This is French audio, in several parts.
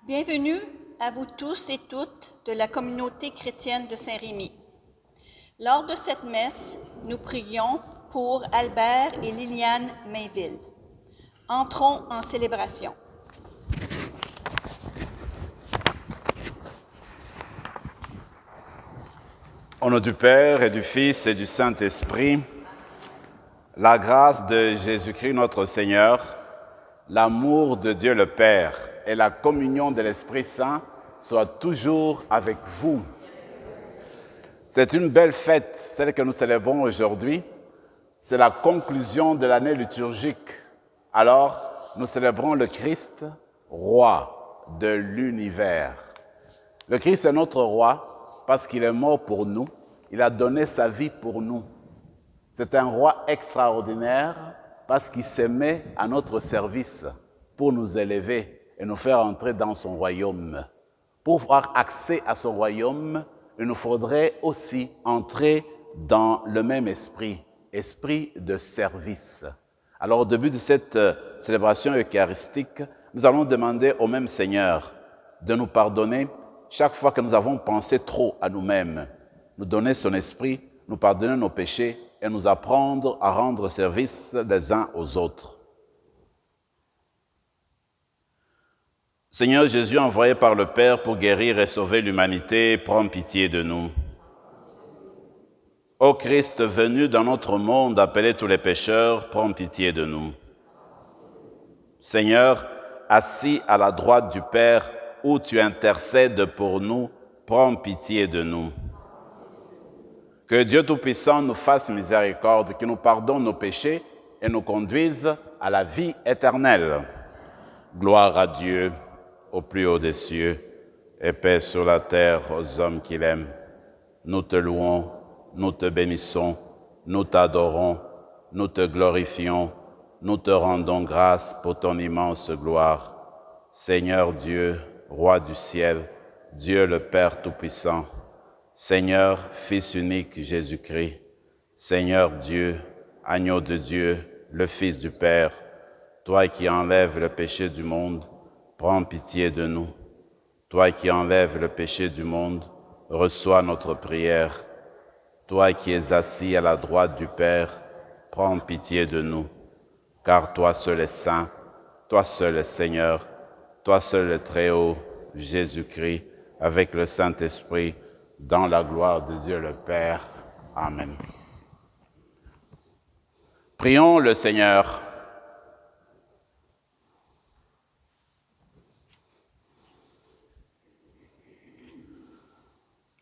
Bienvenue à vous tous et toutes de la communauté chrétienne de Saint-Rémy. Lors de cette messe, nous prions pour Albert et Liliane Mainville. Entrons en célébration. Au nom du Père et du Fils et du Saint-Esprit, la grâce de Jésus-Christ notre Seigneur, l'amour de Dieu le Père et la communion de l'Esprit Saint soient toujours avec vous. C'est une belle fête, celle que nous célébrons aujourd'hui. C'est la conclusion de l'année liturgique. Alors, nous célébrons le Christ, roi de l'univers. Le Christ est notre roi parce qu'il est mort pour nous. Il a donné sa vie pour nous. C'est un roi extraordinaire parce qu'il s'est mis à notre service pour nous élever et nous faire entrer dans son royaume. Pour avoir accès à son royaume, il nous faudrait aussi entrer dans le même esprit, esprit de service. Alors au début de cette célébration eucharistique, nous allons demander au même Seigneur de nous pardonner chaque fois que nous avons pensé trop à nous-mêmes, nous donner son esprit, nous pardonner nos péchés et nous apprendre à rendre service les uns aux autres. Seigneur Jésus, envoyé par le Père pour guérir et sauver l'humanité, prends pitié de nous. Ô Christ venu dans notre monde appeler tous les pécheurs, prends pitié de nous. Seigneur, assis à la droite du Père, où tu intercèdes pour nous, prends pitié de nous. Que Dieu Tout-Puissant nous fasse miséricorde, qu'il nous pardonne nos péchés et nous conduise à la vie éternelle. Gloire à Dieu, au plus haut des cieux, et paix sur la terre aux hommes qu'il aime. Nous te louons, nous te bénissons, nous t'adorons, nous te glorifions, nous te rendons grâce pour ton immense gloire. Seigneur Dieu, Roi du ciel, Dieu le Père Tout-Puissant, Seigneur, Fils unique Jésus-Christ, Seigneur Dieu, Agneau de Dieu, le Fils du Père, toi qui enlèves le péché du monde, prends pitié de nous. Toi qui enlèves le péché du monde, reçois notre prière. Toi qui es assis à la droite du Père, prends pitié de nous. Car toi seul est saint, toi seul est Seigneur, toi seul est Très-Haut, Jésus-Christ, avec le Saint-Esprit, dans la gloire de Dieu le Père. Amen. Prions le Seigneur.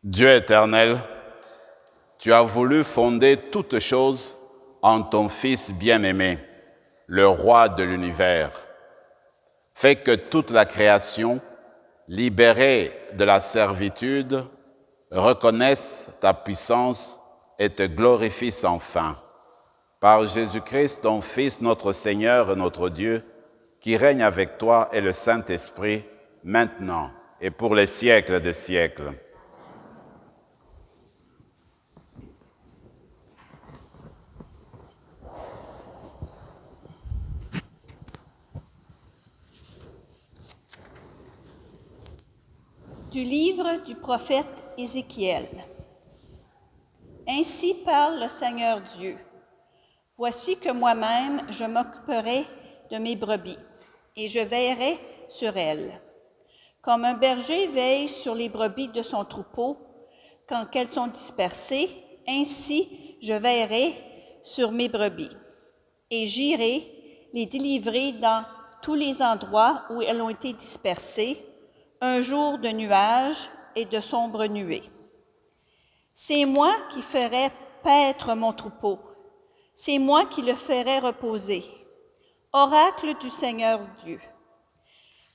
Dieu éternel, tu as voulu fonder toutes choses en ton Fils bien-aimé, le Roi de l'univers. Fais que toute la création, libérée de la servitude, reconnaisse ta puissance et te glorifie sans fin. Par Jésus-Christ, ton Fils, notre Seigneur et notre Dieu, qui règne avec toi et le Saint-Esprit, maintenant et pour les siècles des siècles. Du livre du prophète Ézéchiel. Ainsi parle le Seigneur Dieu. Voici que moi-même je m'occuperai de mes brebis, et je veillerai sur elles. Comme un berger veille sur les brebis de son troupeau, quand elles sont dispersées, ainsi je veillerai sur mes brebis, et j'irai les délivrer dans tous les endroits où elles ont été dispersées, un jour de nuages et de sombres nuées. C'est moi qui ferai paître mon troupeau, c'est moi qui le ferai reposer. Oracle du Seigneur Dieu.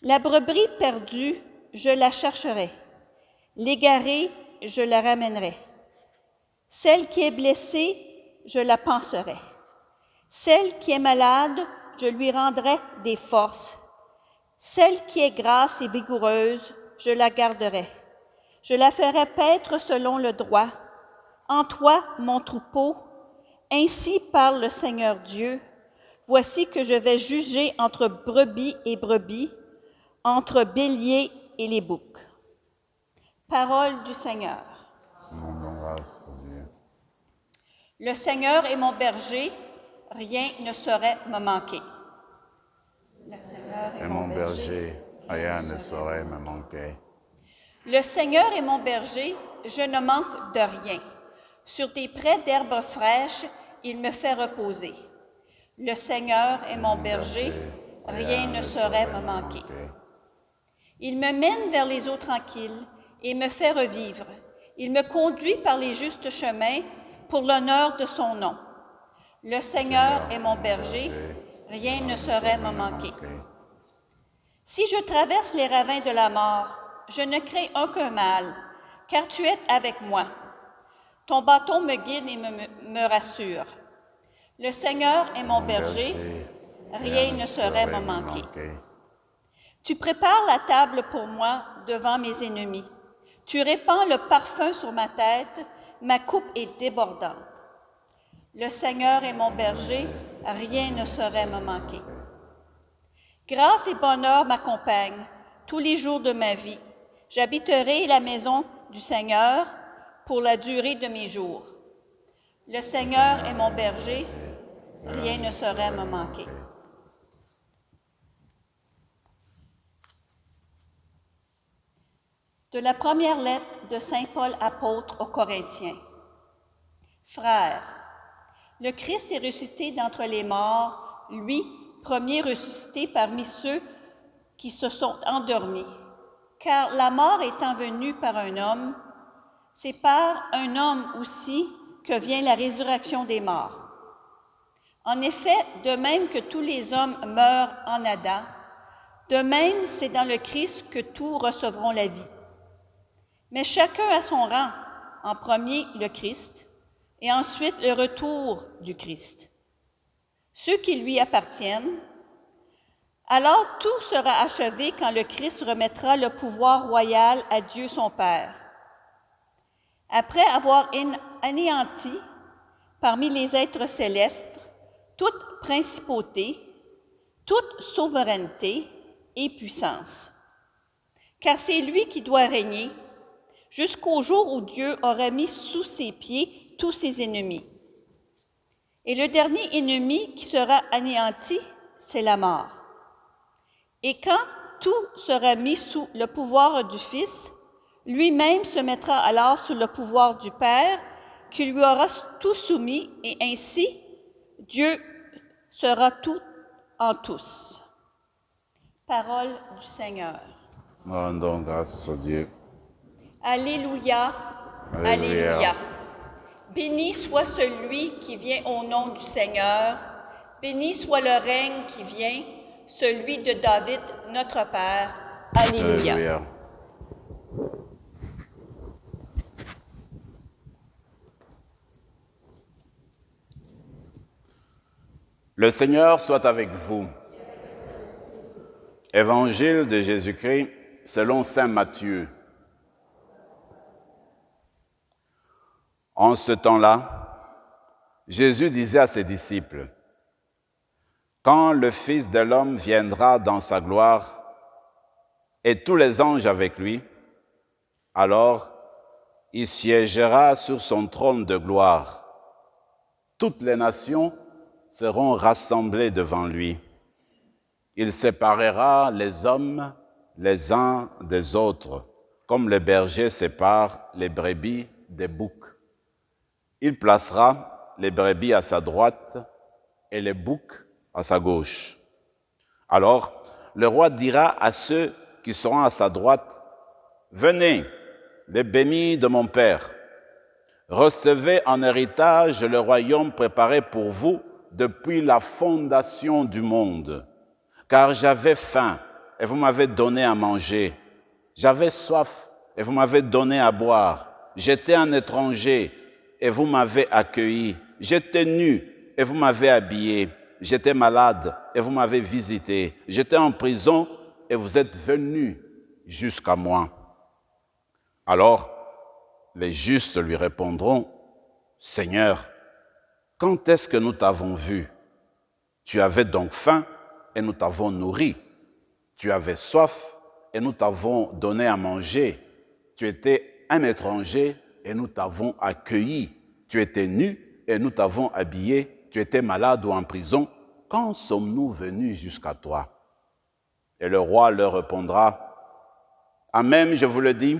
La brebis perdue, je la chercherai. L'égarée, je la ramènerai. Celle qui est blessée, je la panserai. Celle qui est malade, je lui rendrai des forces. Celle qui est grasse et vigoureuse, je la garderai. Je la ferai paître selon le droit. En toi, mon troupeau, ainsi parle le Seigneur Dieu. Voici que je vais juger entre brebis et brebis, entre bélier et les boucs. Parole du Seigneur. Rendons grâce à Dieu. Le Seigneur est mon berger, rien ne saurait me manquer. Le Seigneur Et mon berger, rien ne saurait me manquer. Le Seigneur est mon berger, je ne manque de rien. Sur des prés d'herbes fraîches, il me fait reposer. Le Seigneur est mon berger, rien ne saurait me manquer. Il me mène vers les eaux tranquilles et me fait revivre. Il me conduit par les justes chemins pour l'honneur de son nom. Le Seigneur est mon berger, rien ne saurait me manquer. Si je traverse les ravins de la mort, je ne crains aucun mal, car tu es avec moi. Ton bâton me guide et me rassure. Le Seigneur est mon berger, rien ne saurait me manquer. Tu prépares la table pour moi devant mes ennemis. Tu répands le parfum sur ma tête, ma coupe est débordante. Le Seigneur est mon berger, rien ne saurait me manquer. Grâce et bonheur m'accompagnent tous les jours de ma vie. J'habiterai la maison du Seigneur pour la durée de mes jours. Le Seigneur est mon berger, rien ne saurait me manquer. De la première lettre de Saint Paul apôtre aux Corinthiens. Frères, le Christ est ressuscité d'entre les morts, lui, premier ressuscité parmi ceux qui se sont endormis. Car la mort étant venue par un homme, c'est par un homme aussi que vient la résurrection des morts. En effet, de même que tous les hommes meurent en Adam, de même c'est dans le Christ que tous recevront la vie. Mais chacun à son rang, en premier le Christ, et ensuite le retour du Christ. Ceux qui lui appartiennent, alors tout sera achevé quand le Christ remettra le pouvoir royal à Dieu son Père. Après avoir anéanti parmi les êtres célestes toute principauté, toute souveraineté et puissance. Car c'est lui qui doit régner jusqu'au jour où Dieu aura mis sous ses pieds tous ses ennemis. Et le dernier ennemi qui sera anéanti, c'est la mort. Et quand tout sera mis sous le pouvoir du Fils, lui-même se mettra alors sous le pouvoir du Père, qui lui aura tout soumis, et ainsi Dieu sera tout en tous. Parole du Seigneur. Rendons grâce à Dieu. Alléluia, Alléluia. alléluia. Béni soit celui qui vient au nom du Seigneur. Béni soit le règne qui vient, celui de David, notre Père. Alléluia. Alléluia. Le Seigneur soit avec vous. Évangile de Jésus-Christ selon saint Matthieu. En ce temps-là, Jésus disait à ses disciples, « Quand le Fils de l'homme viendra dans sa gloire, et tous les anges avec lui, alors il siégera sur son trône de gloire. Toutes les nations seront rassemblées devant lui. Il séparera les hommes les uns des autres, comme le berger sépare les brebis des boucs. Il placera les brebis à sa droite et les boucs à sa gauche. Alors, le roi dira à ceux qui seront à sa droite, « Venez, les bénis de mon Père, recevez en héritage le royaume préparé pour vous depuis la fondation du monde. Car j'avais faim et vous m'avez donné à manger. J'avais soif et vous m'avez donné à boire. J'étais un étranger et vous m'avez accueilli. J'étais nu et vous m'avez habillé. J'étais malade et vous m'avez visité. J'étais en prison et vous êtes venus jusqu'à moi. » Alors, les justes lui répondront, « Seigneur, quand est-ce que nous t'avons vu? Tu avais donc faim et nous t'avons nourri. Tu avais soif et nous t'avons donné à manger. Tu étais un étranger et nous t'avons accueilli. Tu étais nu et nous t'avons habillé. Tu étais malade ou en prison. Quand sommes-nous venus jusqu'à toi? Et le roi leur répondra, Amen, je vous le dis,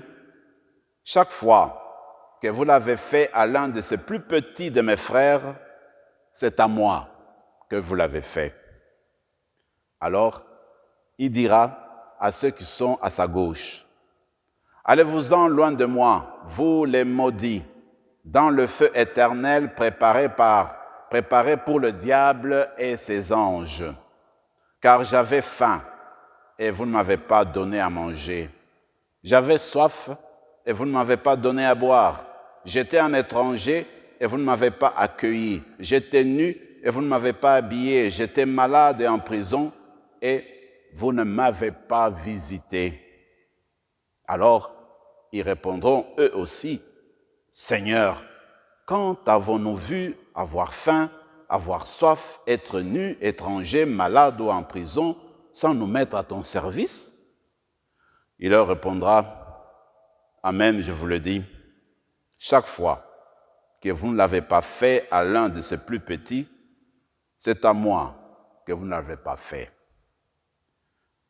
chaque fois que vous l'avez fait à l'un de ces plus petits de mes frères, c'est à moi que vous l'avez fait. Alors, il dira à ceux qui sont à sa gauche, allez-vous-en loin de moi, vous les maudits, dans le feu éternel préparé pour le diable et ses anges. Car j'avais faim et vous ne m'avez pas donné à manger. J'avais soif et vous ne m'avez pas donné à boire. J'étais un étranger et vous ne m'avez pas accueilli. J'étais nu et vous ne m'avez pas habillé. J'étais malade et en prison et vous ne m'avez pas visité. Alors, ils répondront eux aussi, Seigneur, quand avons-nous vu avoir faim, avoir soif, être nus, étrangers, malades ou en prison, sans nous mettre à ton service? Il leur répondra, Amen, je vous le dis, chaque fois que vous ne l'avez pas fait à l'un de ces plus petits, c'est à moi que vous ne l'avez pas fait.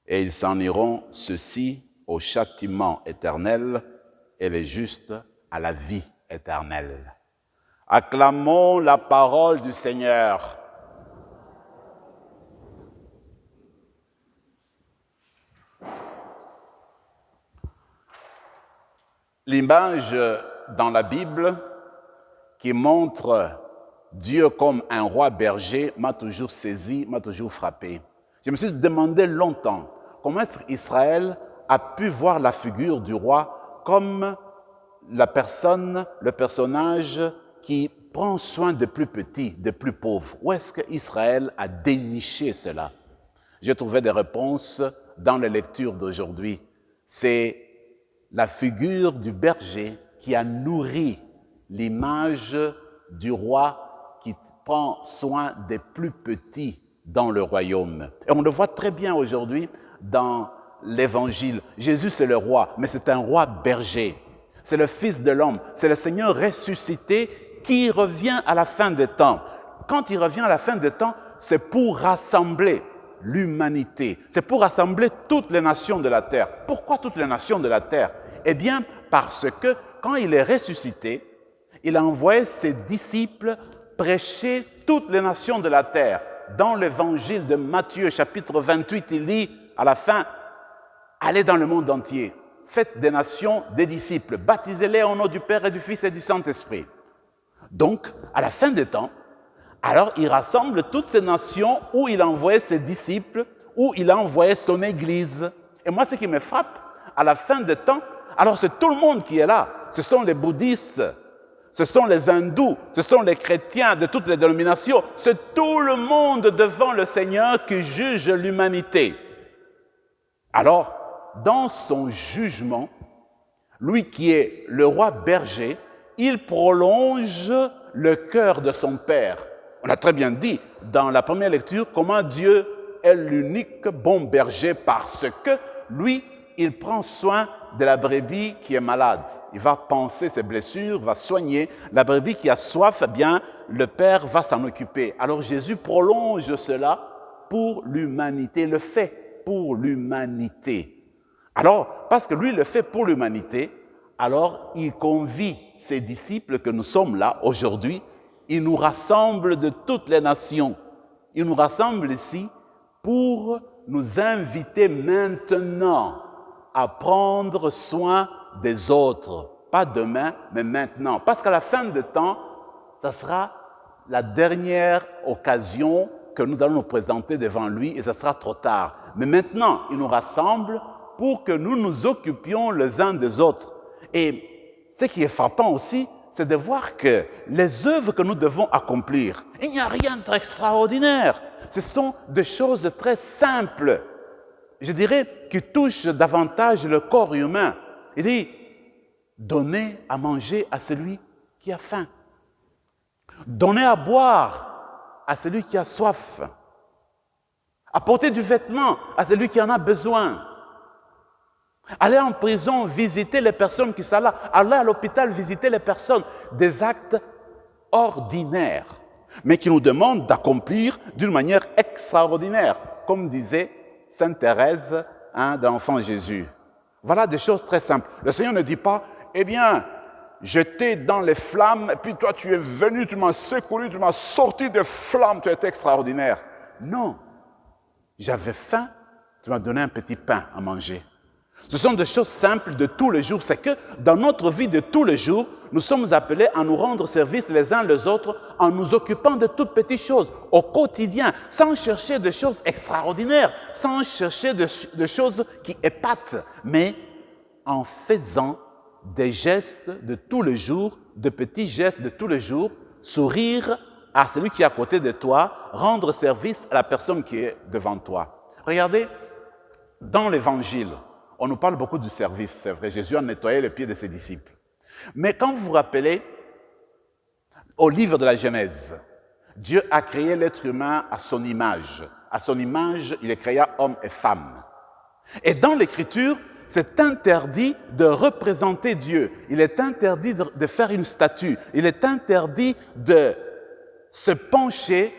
Et ils s'en iront, ceux-ci, au châtiment éternel et les justes à la vie éternelle. Acclamons la parole du Seigneur. L'image dans la Bible qui montre Dieu comme un roi berger m'a toujours saisi, m'a toujours frappé. Je me suis demandé longtemps comment est-ce qu'Israël a pu voir la figure du roi comme la personne, le personnage qui prend soin des plus petits, des plus pauvres. Où est-ce qu'Israël a déniché cela? J'ai trouvé des réponses dans les lectures d'aujourd'hui. C'est la figure du berger qui a nourri l'image du roi qui prend soin des plus petits dans le royaume. Et on le voit très bien aujourd'hui dans l'Évangile. Jésus, c'est le roi, mais c'est un roi berger. C'est le Fils de l'homme, c'est le Seigneur ressuscité qui revient à la fin des temps. Quand il revient à la fin des temps, c'est pour rassembler l'humanité. C'est pour rassembler toutes les nations de la terre. Pourquoi toutes les nations de la terre? Eh bien, parce que quand il est ressuscité, il a envoyé ses disciples prêcher toutes les nations de la terre. Dans l'évangile de Matthieu, chapitre 28, il dit à la fin, allez dans le monde entier, faites des nations des disciples, baptisez-les au nom du Père et du Fils et du Saint-Esprit. Donc, à la fin des temps, alors il rassemble toutes ces nations où il a envoyé ses disciples, où il a envoyé son Église. Et moi, ce qui me frappe, à la fin des temps, alors c'est tout le monde qui est là. Ce sont les bouddhistes, ce sont les hindous, ce sont les chrétiens de toutes les dénominations. C'est tout le monde devant le Seigneur qui juge l'humanité. Alors, dans son jugement, lui qui est le roi berger, il prolonge le cœur de son Père. On a très bien dit dans la première lecture comment Dieu est l'unique bon berger parce que lui, il prend soin de la brebis qui est malade. Il va panser ses blessures, va soigner. La brebis qui a soif, eh bien, le Père va s'en occuper. Alors Jésus prolonge cela pour l'humanité, le fait pour l'humanité. Alors, parce que lui le fait pour l'humanité, alors il convie ses disciples que nous sommes là aujourd'hui. Il nous rassemble de toutes les nations. Il nous rassemble ici pour nous inviter maintenant à prendre soin des autres. Pas demain, mais maintenant. Parce qu'à la fin du temps, ça sera la dernière occasion que nous allons nous présenter devant lui et ça sera trop tard. Mais maintenant, il nous rassemble pour que nous nous occupions les uns des autres. Et ce qui est frappant aussi, c'est de voir que les œuvres que nous devons accomplir, il n'y a rien d'extraordinaire. Ce sont des choses très simples. Je dirais qui touchent davantage le corps humain. Il dit, donnez à manger à celui qui a faim. Donnez à boire à celui qui a soif. Apportez du vêtement à celui qui en a besoin. Aller en prison, visiter les personnes qui sont là. Aller à l'hôpital, visiter les personnes. Des actes ordinaires, mais qui nous demandent d'accomplir d'une manière extraordinaire, comme disait Sainte Thérèse de l'Enfant Jésus. Voilà des choses très simples. Le Seigneur ne dit pas, eh bien, j'étais dans les flammes, et puis toi tu es venu, tu m'as secouru, tu m'as sorti des flammes, tu es extraordinaire. Non, j'avais faim, tu m'as donné un petit pain à manger. Ce sont des choses simples de tous les jours. C'est que dans notre vie de tous les jours, nous sommes appelés à nous rendre service les uns les autres en nous occupant de toutes petites choses au quotidien, sans chercher des choses extraordinaires, sans chercher des choses qui épatent, mais en faisant des gestes de tous les jours, de petits gestes de tous les jours, sourire à celui qui est à côté de toi, rendre service à la personne qui est devant toi. Regardez, dans l'Évangile, on nous parle beaucoup du service, c'est vrai. Jésus a nettoyé les pieds de ses disciples. Mais quand vous vous rappelez, au livre de la Genèse, Dieu a créé l'être humain à son image. À son image, il a créé homme et femme. Et dans l'Écriture, c'est interdit de représenter Dieu. Il est interdit de faire une statue. Il est interdit de se pencher,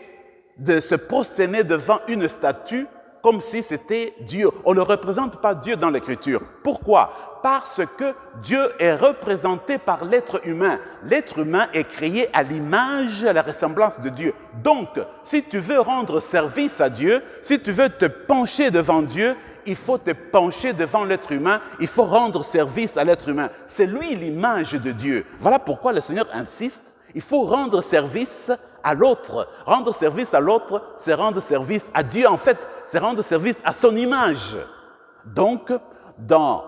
de se prosterner devant une statue comme si c'était Dieu. On ne représente pas Dieu dans l'Écriture. Pourquoi? Parce que Dieu est représenté par l'être humain. L'être humain est créé à l'image et à la ressemblance de Dieu. Donc, si tu veux rendre service à Dieu, si tu veux te pencher devant Dieu, il faut te pencher devant l'être humain, il faut rendre service à l'être humain. C'est lui l'image de Dieu. Voilà pourquoi le Seigneur insiste, il faut rendre service à l'autre. Rendre service à l'autre, c'est rendre service à Dieu. En fait, c'est rendre service à son image. Donc, dans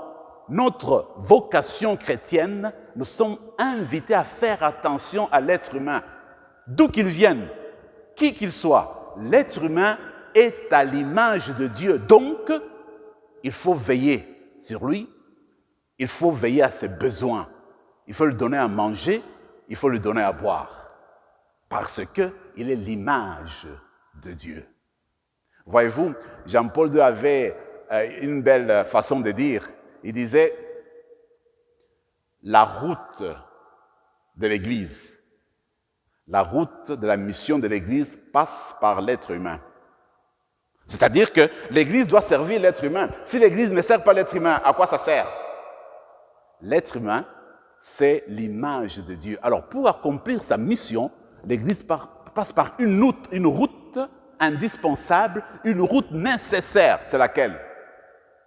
notre vocation chrétienne, nous sommes invités à faire attention à l'être humain. D'où qu'il vienne, qui qu'il soit, l'être humain est à l'image de Dieu. Donc, il faut veiller sur lui, il faut veiller à ses besoins. Il faut lui donner à manger, il faut lui donner à boire. Parce qu'il est l'image de Dieu. Voyez-vous, Jean-Paul II avait une belle façon de dire. Il disait, la route de l'Église, la route de la mission de l'Église passe par l'être humain. C'est-à-dire que l'Église doit servir l'être humain. Si l'Église ne sert pas l'être humain, à quoi ça sert? L'être humain, c'est l'image de Dieu. Alors, pour accomplir sa mission, l'Église passe par une route indispensable, une route nécessaire. C'est laquelle?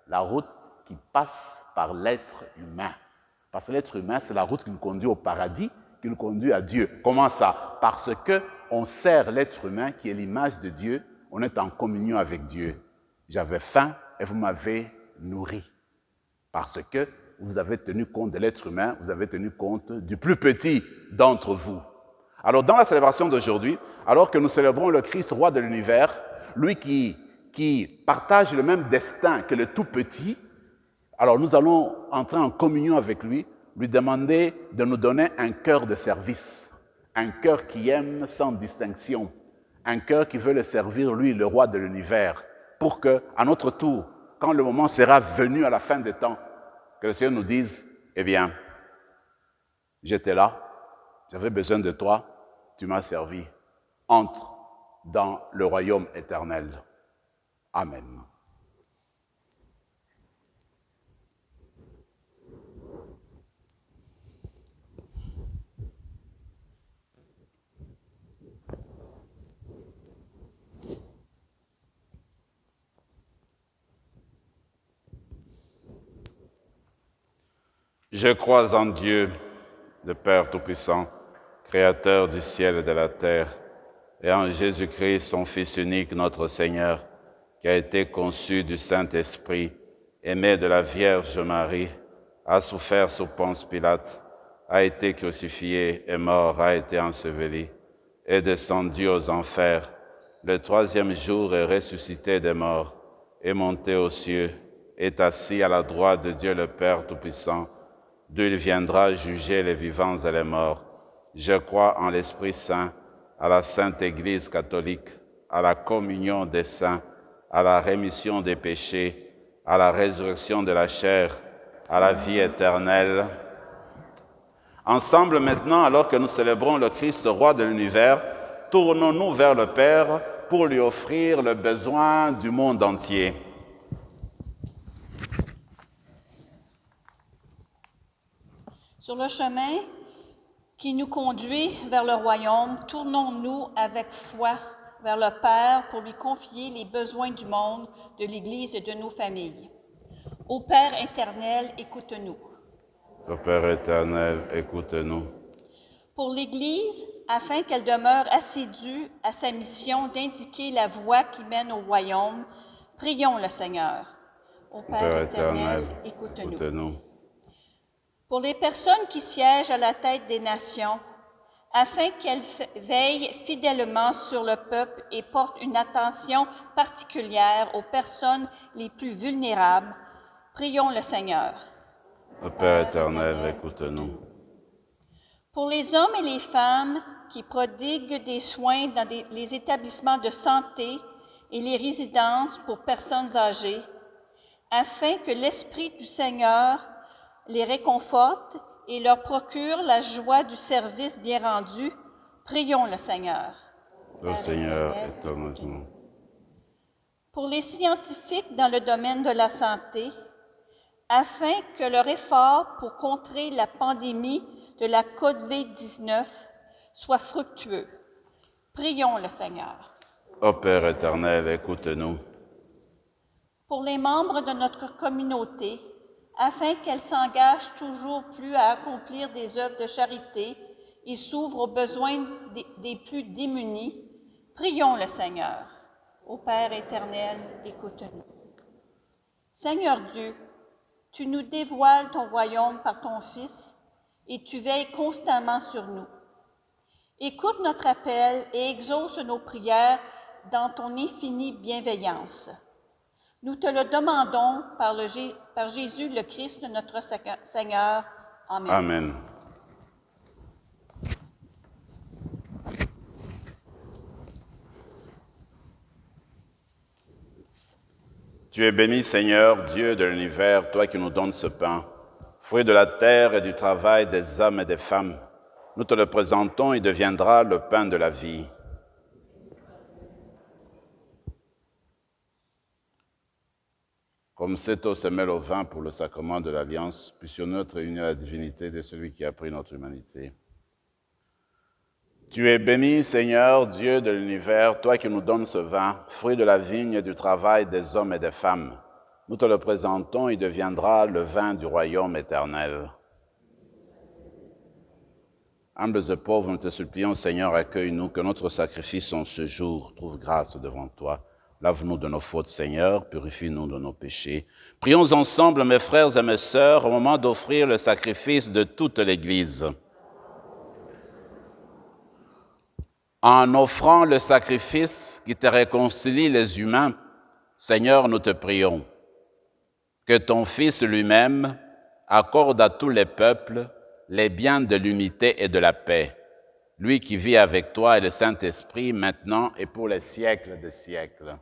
La route qui passe par l'être humain. Parce que l'être humain, c'est la route qui nous conduit au paradis, qui nous conduit à Dieu. Comment ça? Parce qu'on sert l'être humain qui est l'image de Dieu, on est en communion avec Dieu. J'avais faim et vous m'avez nourri. Parce que vous avez tenu compte de l'être humain, vous avez tenu compte du plus petit d'entre vous. Alors, dans la célébration d'aujourd'hui, alors que nous célébrons le Christ, roi de l'univers, lui qui partage le même destin que le tout petit, alors nous allons entrer en communion avec lui, lui demander de nous donner un cœur de service, un cœur qui aime sans distinction, un cœur qui veut le servir, lui, le roi de l'univers, pour que, à notre tour, quand le moment sera venu à la fin des temps, que le Seigneur nous dise, eh bien, j'étais là, j'avais besoin de toi, tu m'as servi. Entre dans le royaume éternel. Amen. Je crois en Dieu, le Père Tout-Puissant, Créateur du ciel et de la terre, et en Jésus-Christ, son Fils unique, notre Seigneur, qui a été conçu du Saint-Esprit, aimé de la Vierge Marie, a souffert sous Ponce Pilate, a été crucifié, est mort, a été enseveli, est descendu aux enfers, le troisième jour est ressuscité des morts, est monté aux cieux, est assis à la droite de Dieu le Père Tout-Puissant, d'où il viendra juger les vivants et les morts. Je crois en l'Esprit Saint, à la Sainte Église catholique, à la communion des saints, à la rémission des péchés, à la résurrection de la chair à la vie éternelle. Ensemble maintenant, alors que nous célébrons le Christ, roi de l'univers, tournons-nous vers le Père pour lui offrir le besoin du monde entier. Sur le chemin qui nous conduit vers le royaume, tournons-nous avec foi vers le Père pour lui confier les besoins du monde, de l'Église et de nos familles. Ô Père éternel, écoute-nous. Ô Père éternel, écoute-nous. Pour l'Église, afin qu'elle demeure assidue à sa mission d'indiquer la voie qui mène au royaume, prions le Seigneur. Ô Père éternel, écoute-nous. Pour les personnes qui siègent à la tête des nations, afin qu'elles veillent fidèlement sur le peuple et portent une attention particulière aux personnes les plus vulnérables, prions le Seigneur. Ô Père éternel, écoute-nous. Pour les hommes et les femmes qui prodiguent des soins dans les établissements de santé et les résidences pour personnes âgées, afin que l'Esprit du Seigneur les réconforte et leur procure la joie du service bien rendu, prions le Seigneur. Ô Seigneur, étonne-nous. Pour les scientifiques dans le domaine de la santé, afin que leur effort pour contrer la pandémie de la COVID-19 soit fructueux, prions le Seigneur. Ô Père éternel, écoute-nous. Pour les membres de notre communauté, afin qu'elle s'engage toujours plus à accomplir des œuvres de charité et s'ouvre aux besoins des plus démunis, prions le Seigneur. Ô Père éternel, écoute-nous. Seigneur Dieu, tu nous dévoiles ton royaume par ton Fils et tu veilles constamment sur nous. Écoute notre appel et exauce nos prières dans ton infinie bienveillance. Nous te le demandons par Jésus le Christ, notre Seigneur. Amen. Amen. Tu es béni, Seigneur, Dieu de l'univers, toi qui nous donnes ce pain, fruit de la terre et du travail des hommes et des femmes. Nous te le présentons, il deviendra le pain de la vie. Comme cette eau se mêle au vin pour le sacrement de l'Alliance, puissions-nous être réunis à la divinité de celui qui a pris notre humanité. Tu es béni, Seigneur, Dieu de l'univers, toi qui nous donnes ce vin, fruit de la vigne et du travail des hommes et des femmes. Nous te le présentons, il deviendra le vin du royaume éternel. Humbles et pauvres, nous te supplions, Seigneur, accueille-nous, que notre sacrifice en ce jour trouve grâce devant toi. Lave-nous de nos fautes, Seigneur, purifie-nous de nos péchés. Prions ensemble, mes frères et mes sœurs, au moment d'offrir le sacrifice de toute l'Église. En offrant le sacrifice qui te réconcilie les humains, Seigneur, nous te prions que ton Fils lui-même accorde à tous les peuples les biens de l'unité et de la paix, lui qui vit avec toi et le Saint-Esprit maintenant et pour les siècles des siècles.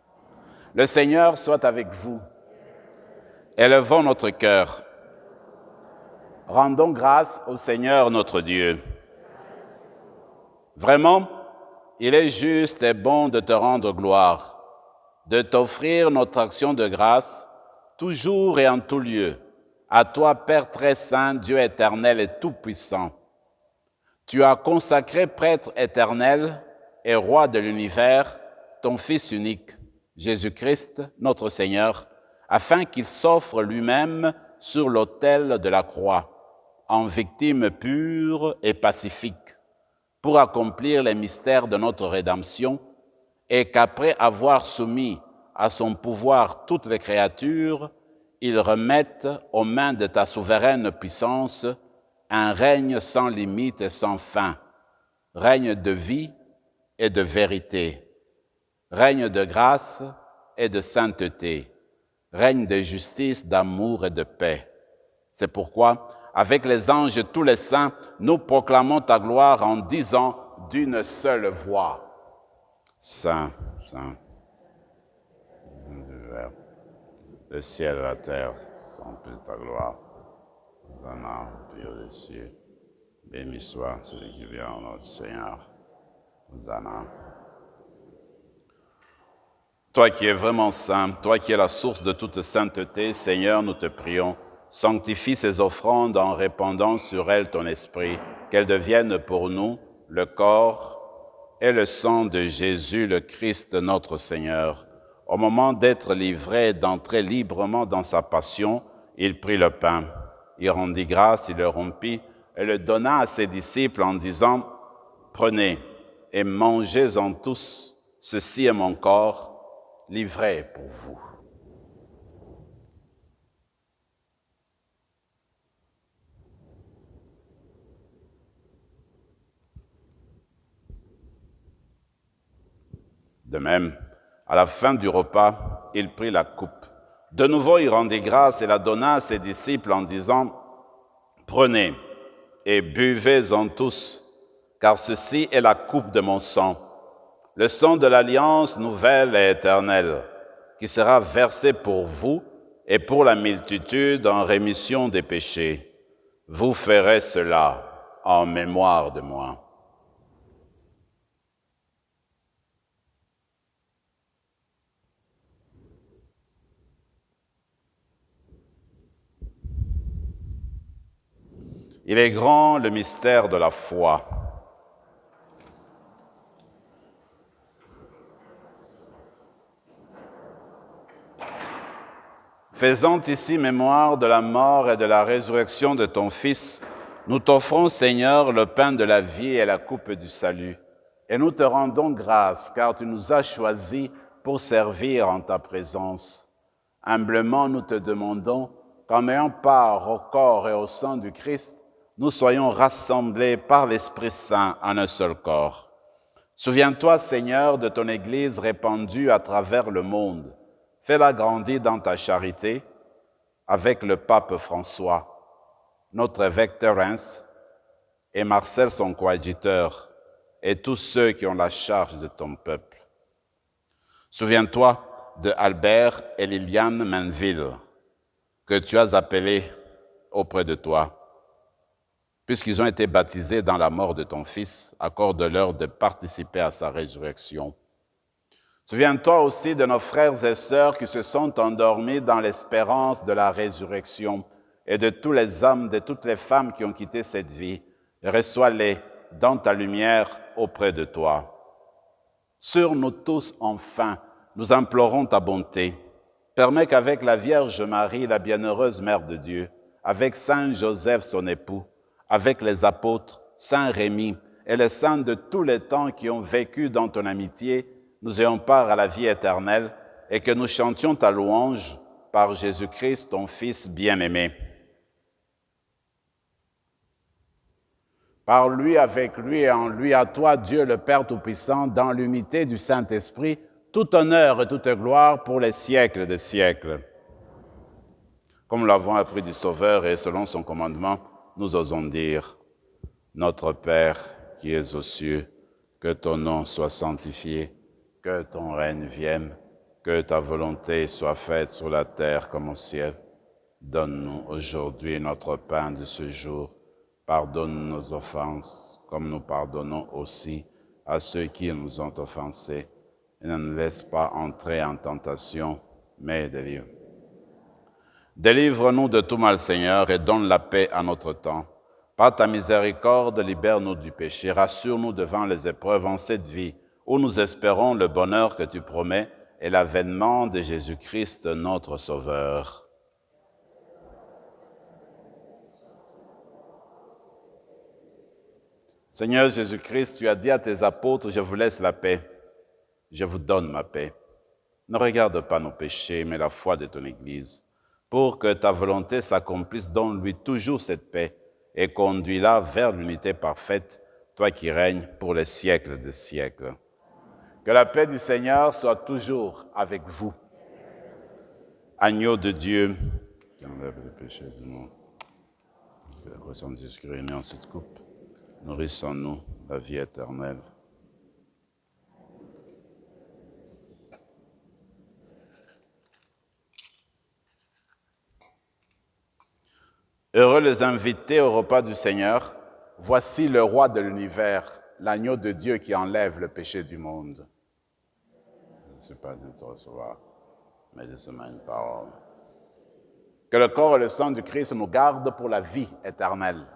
Le Seigneur soit avec vous. Élevons notre cœur. Rendons grâce au Seigneur notre Dieu. Vraiment, il est juste et bon de te rendre gloire, de t'offrir notre action de grâce, toujours et en tout lieu, à toi, Père très saint, Dieu éternel et tout-puissant. Tu as consacré prêtre éternel et roi de l'univers, ton Fils unique, Jésus-Christ, notre Seigneur, afin qu'il s'offre lui-même sur l'autel de la croix, en victime pure et pacifique, pour accomplir les mystères de notre rédemption, et qu'après avoir soumis à son pouvoir toutes les créatures, il remette aux mains de ta souveraine puissance un règne sans limite et sans fin, règne de vie et de vérité, règne de grâce et de sainteté, règne de justice, d'amour et de paix. C'est pourquoi, avec les anges et tous les saints, nous proclamons ta gloire en disant d'une seule voix, Saint, Saint, l'univers, le ciel et la terre sont remplis de ta gloire. Hosanna au plus haut des cieux. Béni soit celui qui vient au nom du Seigneur. Hosanna. Toi qui es vraiment saint, toi qui es la source de toute sainteté, Seigneur, nous te prions, sanctifie ces offrandes en répandant sur elles ton esprit, qu'elles deviennent pour nous le corps et le sang de Jésus, le Christ, notre Seigneur. Au moment d'être livré et d'entrer librement dans sa passion, il prit le pain. Il rendit grâce, il le rompit et le donna à ses disciples en disant, « Prenez et mangez-en tous, ceci est mon corps, livré pour vous. » De même, à la fin du repas, il prit la coupe. De nouveau, il rendit grâce et la donna à ses disciples en disant, « Prenez et buvez-en tous, car ceci est la coupe de mon sang, le sang de l'alliance nouvelle et éternelle, qui sera versé pour vous et pour la multitude en rémission des péchés. Vous ferez cela en mémoire de moi. » Il est grand le mystère de la foi. Faisant ici mémoire de la mort et de la résurrection de ton Fils, nous t'offrons, Seigneur, le pain de la vie et la coupe du salut. Et nous te rendons grâce, car tu nous as choisis pour servir en ta présence. Humblement, nous te demandons qu'en ayant part au corps et au sang du Christ, nous soyons rassemblés par l'Esprit Saint en un seul corps. Souviens-toi, Seigneur, de ton Église répandue à travers le monde. Fais-la grandir dans ta charité avec le pape François, notre évêque Thérence et Marcel, son coadjuteur, et tous ceux qui ont la charge de ton peuple. Souviens-toi de Albert et Liliane Mainville, que tu as appelés auprès de toi. Puisqu'ils ont été baptisés dans la mort de ton Fils, accorde-leur de participer à sa résurrection. Souviens-toi aussi de nos frères et sœurs qui se sont endormis dans l'espérance de la résurrection et de tous les hommes, de toutes les femmes qui ont quitté cette vie. Reçois-les dans ta lumière auprès de toi. Sur nous tous, enfin, nous implorons ta bonté. Permets qu'avec la Vierge Marie, la bienheureuse Mère de Dieu, avec Saint Joseph, son époux, avec les apôtres, Saint Rémy et les saints de tous les temps qui ont vécu dans ton amitié, nous ayons part à la vie éternelle et que nous chantions ta louange par Jésus-Christ, ton Fils bien-aimé. Par lui, avec lui et en lui, à toi, Dieu le Père Tout-Puissant, dans l'unité du Saint-Esprit, tout honneur et toute gloire pour les siècles des siècles. Comme nous l'avons appris du Sauveur et selon son commandement, nous osons dire, notre Père qui es aux cieux, que ton nom soit sanctifié, que ton règne vienne, que ta volonté soit faite sur la terre comme au ciel. Donne-nous aujourd'hui notre pain de ce jour. Pardonne nos offenses, comme nous pardonnons aussi à ceux qui nous ont offensés. Et ne nous laisse pas entrer en tentation, mais délivre. Délivre-nous de tout mal, Seigneur, et donne la paix à notre temps. Par ta miséricorde, libère-nous du péché, rassure-nous devant les épreuves en cette vie, où nous espérons le bonheur que tu promets et l'avènement de Jésus-Christ, notre Sauveur. Seigneur Jésus-Christ, tu as dit à tes apôtres, je vous laisse la paix, je vous donne ma paix. Ne regarde pas nos péchés, mais la foi de ton Église, pour que ta volonté s'accomplisse, donne-lui toujours cette paix et conduis-la vers l'unité parfaite, toi qui règnes pour les siècles des siècles. Que la paix du Seigneur soit toujours avec vous. Agneau de Dieu, qui enlève le péché du monde, que la croissance de Jésus réunie en cette coupe, nourrissons-nous la vie éternelle. Heureux les invités au repas du Seigneur. Voici le roi de l'univers, l'agneau de Dieu qui enlève le péché du monde. Je ne suis pas digne de recevoir, mais de seulement une parole. Que le corps et le sang du Christ nous gardent pour la vie éternelle.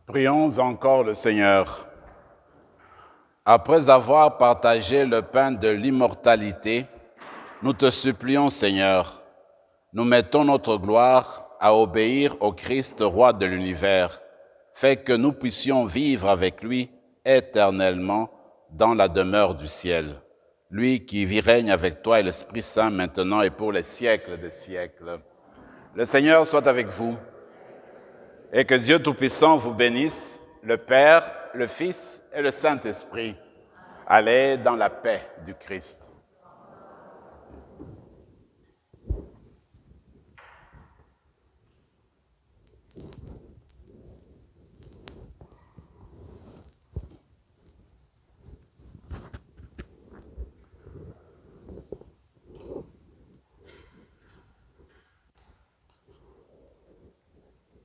Prions encore le Seigneur. Après avoir partagé le pain de l'immortalité, nous te supplions, Seigneur, nous mettons notre gloire à obéir au Christ, roi de l'univers, fait que nous puissions vivre avec lui éternellement dans la demeure du ciel. Lui qui vit règne avec toi et l'Esprit Saint maintenant et pour les siècles des siècles. Le Seigneur soit avec vous. Et que Dieu Tout-Puissant vous bénisse, le Père, le Fils et le Saint-Esprit. Allez dans la paix du Christ.